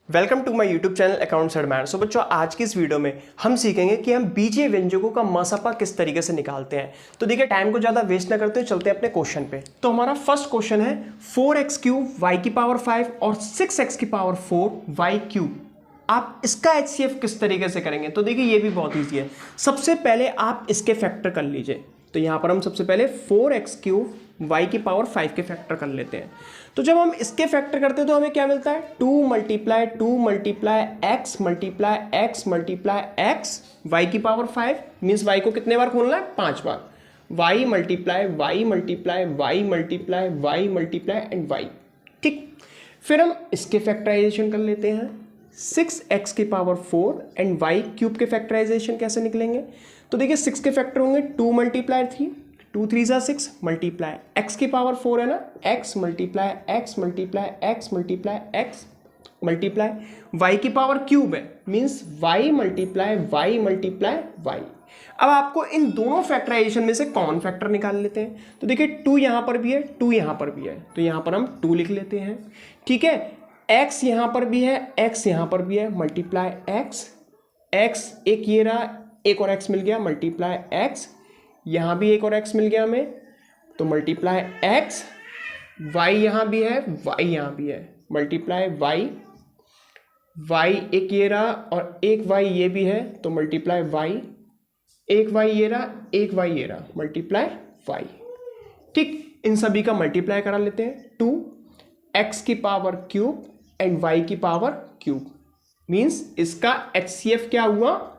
Welcome to my YouTube channel accounts admire. So बच्चों, आज की इस वीडियो में हम सीखेंगे कि हम बीजीय व्यंजकों का मसपा किस तरीके से निकालते हैं। तो देखिए, टाइम को ज़्यादा वेस्ट ना करते हुए चलते हैं अपने क्वेश्चन पे। तो हमारा फर्स्ट क्वेश्चन है 4x³ y⁵ और 6x⁴ y³ आप इसका HCF किस तरीके से करेंगे। तो देखिए, ये भी बहुत ईजी है। सबसे पहले आप इसके फैक्टर कर लीजिए। तो यहाँ पर हम सबसे पहले 4x³ y⁵ के फैक्टर कर लेते हैं। तो जब हम इसके फैक्टर करते हैं तो हमें क्या मिलता है, 2 × 2 × x × x × x y⁵ means y को कितने बार खोलना है, 5 बार। y × y and y। ठीक, फिर हम इसके फैक्टराइजेशन कर लेते हैं। 6x⁴ एंड y³ के फैक्टराइजेशन कैसे निकलेंगे। तो देखिए, 6 के फैक्टर होंगे 2 × 3, 2 3 = 6 मल्टीप्लाई x⁴ है ना, x multiply x multiply x multiply x multiply y⁵ है मीन्स y मल्टीप्लाई y। अब आपको इन दोनों फैक्टराइजेशन में से कॉमन फैक्टर निकाल लेते हैं। तो देखिए, 2 यहाँ पर भी है, 2 यहाँ पर भी है, तो यहाँ पर हम 2 लिख लेते हैं। ठीक है, x यहाँ पर भी है, x यहाँ पर भी है, मल्टीप्लाई x एक ये रहा, एक और x मिल गया, मल्टीप्लाई x, यहाँ भी एक और x मिल गया हमें, तो मल्टीप्लाई x, y यहाँ भी है, y यहाँ भी है, मल्टीप्लाई y एक ये रहा और एक y ये भी है, तो मल्टीप्लाई y, एक y ये रहा, एक y ये रहा, मल्टीप्लाई y। ठीक, इन सभी का मल्टीप्लाई करा लेते हैं। 2x³ एंड y⁵ मीन्स इसका HCF क्या हुआ,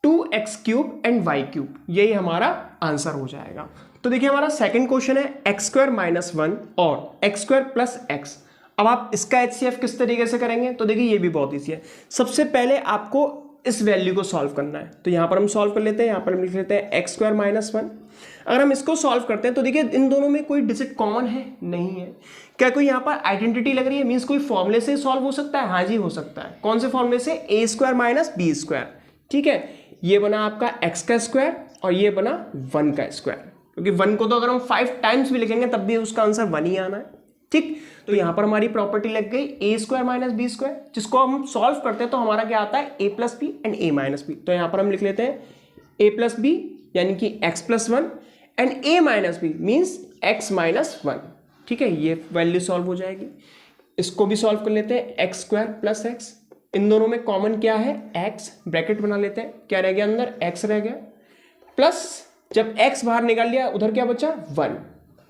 2x³ एंड y³। यही हमारा आंसर हो जाएगा। तो देखिए, हमारा सेकंड क्वेश्चन है x² - 1 और x² + x। अब आप इसका HCF किस तरीके से करेंगे। तो देखिए, ये भी बहुत ईजी है। सबसे पहले आपको इस वैल्यू को सॉल्व करना है। तो यहाँ पर हम सॉल्व कर लेते हैं। यहाँ पर हम लिख लेते हैं x² - 1। अगर हम इसको सॉल्व करते हैं तो देखिए, इन दोनों में कोई डिजिट कॉमन है, नहीं है। क्या कोई यहाँ पर आइडेंटिटी लग रही है, मीन्स कोई फॉर्मूले से सॉल्व हो सकता है। हाँ जी, हो सकता है। कौन से फॉर्मूले से, a² - b²। ठीक है, ये बना आपका x² और ये बना 1², क्योंकि 1 को तो अगर हम 5 टाइम्स भी लिखेंगे तब भी उसका आंसर 1 ही आना है। ठीक, तो यहाँ पर हमारी प्रॉपर्टी लग गई a² - b², जिसको हम सॉल्व करते हैं तो हमारा क्या आता है, a + b and a - b। तो यहाँ पर हम लिख लेते हैं a + b यानी कि x + 1 and a - b means x - 1। ठीक है, ये वैल्यू सॉल्व हो जाएगी। इसको भी सॉल्व कर लेते हैं, x² + x। इन दोनों में कॉमन क्या है, x, ब्रैकेट बना लेते हैं। क्या रह गया अंदर, x रह गया, प्लस जब x बाहर निकाल लिया उधर क्या बचा, 1।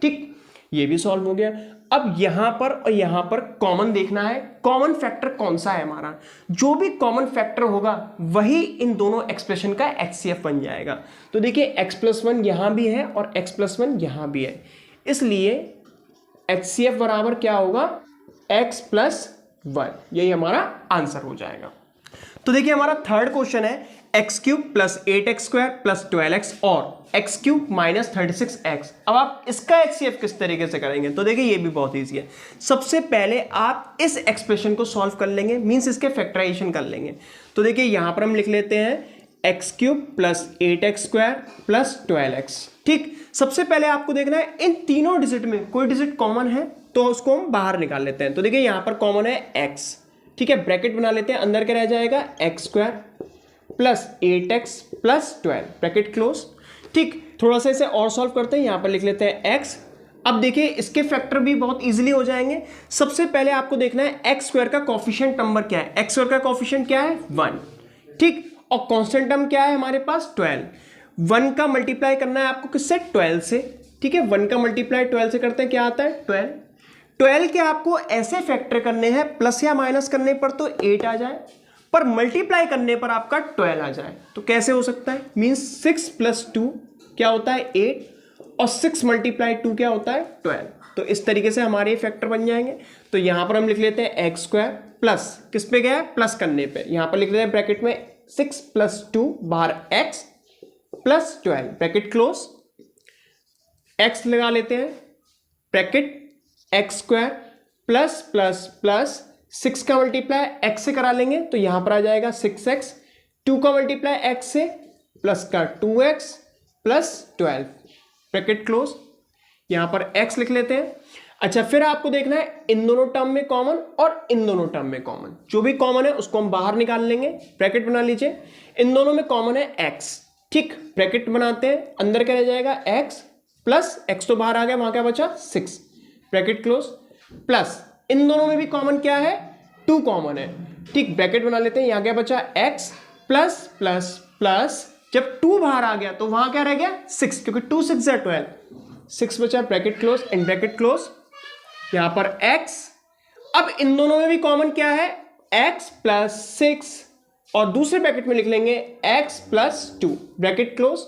ठीक, ये भी सॉल्व हो गया। अब यहां पर और यहां पर कॉमन देखना है, कॉमन फैक्टर कौन सा है हमारा। जो भी कॉमन फैक्टर होगा वही इन दोनों एक्सप्रेशन का HCF बन जाएगा। तो देखिए, x + 1 यहां भी है और x + 1 यहां भी है, इसलिए HCF बराबर क्या होगा, x + 1। यही हमारा आंसर हो जाएगा। तो देखिए, हमारा थर्ड क्वेश्चन है x³ + 8x² + 12x और x³ - 36x। अब आप इसका HCF किस तरीके से करेंगे। तो देखिए, ये भी बहुत ईजी है। सबसे पहले आप इस एक्सप्रेशन को सॉल्व कर लेंगे, मीन्स इसके फैक्टराइजेशन कर लेंगे। तो देखिए, यहां पर हम लिख लेते हैं x³ + 8x² + 12x। ठीक, सबसे पहले आपको देखना है इन तीनों डिजिट में कोई डिजिट कॉमन है तो उसको हम बाहर निकाल लेते हैं। तो देखिए, यहां पर कॉमन है x। ठीक है, ब्रैकेट बना लेते हैं, अंदर क्या रह जाएगा, x² + 8x + 12 ब्रैकेट क्लोज। ठीक, थोड़ा सा इसे और सॉल्व करते हैं। यहां पर लिख लेते हैं x। अब देखिए, इसके फैक्टर भी बहुत इजीली हो जाएंगे। सबसे पहले आपको देखना है x² का कोफिशिएंट नंबर क्या है। x² का कोफिशिएंट क्या है, 1। ठीक, और कांस्टेंट टर्म क्या है हमारे पास, 12। 1 का मल्टीप्लाई करना है आपको किससे, 12 से। ठीक है, 1 का मल्टीप्लाई 12 से करते हैं, क्या आता है, 12। 12 के आपको ऐसे फैक्टर करने हैं प्लस या माइनस करने पर तो 8 आ जाए, पर मल्टीप्लाई करने पर आपका 12 आ जाए। तो कैसे हो सकता है, मीन्स 6 + 2 क्या होता है, 8 और 6 × 2 क्या होता है, 12। तो इस तरीके से हमारे फैक्टर बन जाएंगे। तो यहां पर हम लिख लेते हैं x² प्लस, किस पे गया, प्लस करने पे, यहां पर लिख लेते हैं ब्रैकेट में 6 + 2 बाहर x + 12 ब्रैकेट क्लोज। x लगा लेते हैं, ब्रैकेट x² प्लस 6 का मल्टीप्लाई x से करा लेंगे तो यहां पर आ जाएगा 6x, 2 का मल्टीप्लाई x से प्लस का 2x + 12 ब्रैकेट क्लोज। यहां पर x लिख लेते हैं। अच्छा, फिर आपको देखना है इन दोनों टर्म में कॉमन और इन दोनों टर्म में कॉमन। जो भी कॉमन है उसको हम बाहर निकाल लेंगे, ब्रैकेट बना लीजिए। इन दोनों में कॉमन है x, ठीक, ब्रैकेट बनाते हैं, अंदर क्या रह जाएगा x प्लस x तो बाहर आ गया, वहां क्या बचा 6, ब्रैकेट क्लोज, प्लस इन दोनों में भी कॉमन क्या है 2 कॉमन है, ठीक, ब्रैकेट बना लेते हैं, यहां क्या बचा x प्लस प्लस प्लस, जब 2 बाहर आ गया तो वहां क्या रह गया 6, क्योंकि 2 6 है 12, 6 बचा, bracket close and bracket close, यहां पर x। अब इन दोनों में भी कॉमन क्या है x प्लस 6 और दूसरे ब्रैकेट में लिख लेंगे x प्लस 2, ब्रैकेट क्लोज।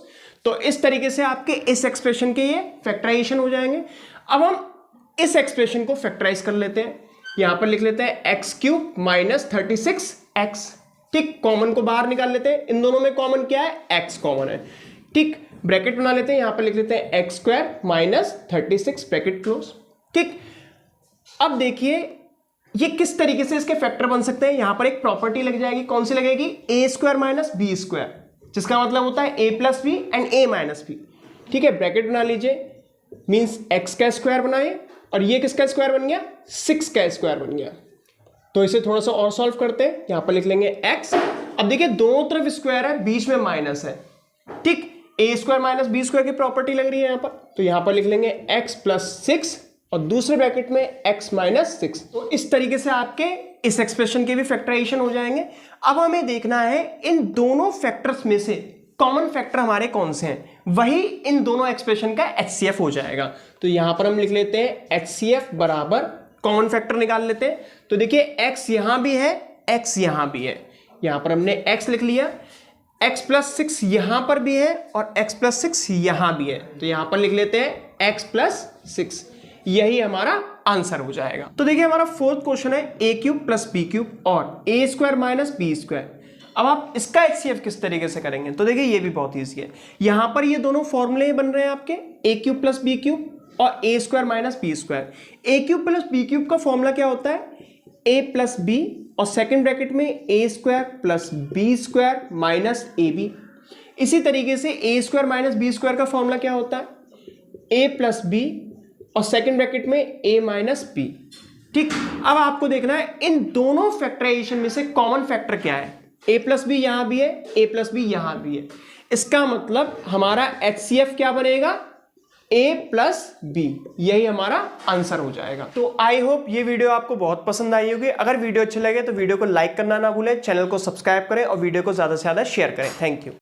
तो इस तरीके से आपके इस एक्सप्रेशन के ये फैक्टराइजेशन हो जाएंगे। अब हम इस एक्सप्रेशन को फैक्टराइज कर लेते हैं, यहां पर लिख लेते हैं एक्स क्यूब माइनस 36x, ठीक, कॉमन को बाहर निकाल लेते हैं, इन दोनों में कॉमन क्या है x कॉमन है, ठीक, ब्रैकेट बना लेते हैं, यहां पर लिख लेते हैं x square minus 36, bracket close, ठीक। अब देखिए ये किस तरीके से इसके फैक्टर बन सकते हैं। यहां पर एक प्रॉपर्टी लग जाएगी, कौन सी लगेगी, a square minus b square, जिसका मतलब होता है a plus b and a minus b, ठीक है, ब्रैकेट बना लीजिए, मींस एक्स का स्क्वायर बनाए और ये किसका स्क्वायर बन गया 6 का स्क्वायर बन गया। तो इसे थोड़ा सा और सॉल्व करते हैं, यहां पर लिख लेंगे एक्स। अब देखिए दोनों तरफ स्क्वायर है, बीच में माइनस है, ठीक, ए स्क्वायर माइनस बी स्क्वायर की प्रॉपर्टी लग रही है यहां पर, तो यहां पर लिख लेंगे एक्स प्लस 6 और दूसरे ब्रैकेट में x माइनस 6। तो इस तरीके से आपके इस एक्सप्रेशन के भी फैक्टराइजेशन हो जाएंगे। अब हमें देखना है इन दोनों फैक्टर्स में से कॉमन फैक्टर हमारे कौन से हैं, वही इन दोनों एक्सप्रेशन का HCF हो जाएगा। तो यहां पर हम लिख लेते हैं HCF बराबर, कॉमन फैक्टर निकाल लेते हैं। तो देखिए x यहां भी है, x यहां भी है, यहां पर हमने x लिख लिया, x प्लस 6 यहां पर भी है और x प्लस 6 यहां भी है, तो यहां पर लिख लेते हैं x प्लस 6, यही हमारा आंसर हो जाएगा। तो देखिए हमारा फोर्थ क्वेश्चन है ए क्यूब प्लस बी क्यूब और a square minus b square. अब आप इसका HCF किस तरीके से करेंगे, तो देखिए ये भी बहुत ईजी है। यहां पर ये दोनों फॉर्मूले बन रहे हैं आपके, a cube plus b cube और a square minus b square. A cube plus b cube का फॉर्मूला क्या होता है, ए प्लस बी और सेकेंड ब्रैकेट में a square plus b square minus a b. इसी तरीके से a square minus b square का फॉर्मूला क्या होता है, ए प्लस बी और सेकेंड ब्रैकेट में a माइनस बी, ठीक। अब आपको देखना है इन दोनों फैक्टराइजेशन में से कॉमन फैक्टर क्या है, a प्लस बी यहां भी है, a प्लस बी यहां भी है, इसका मतलब हमारा HCF क्या बनेगा, a प्लस बी, यही हमारा आंसर हो जाएगा। तो आई होप ये वीडियो आपको बहुत पसंद आई होगी। अगर वीडियो अच्छे लगे तो वीडियो को लाइक करना ना भूलें, चैनल को सब्सक्राइब करें और वीडियो को ज्यादा से ज्यादा शेयर करें। Thank you.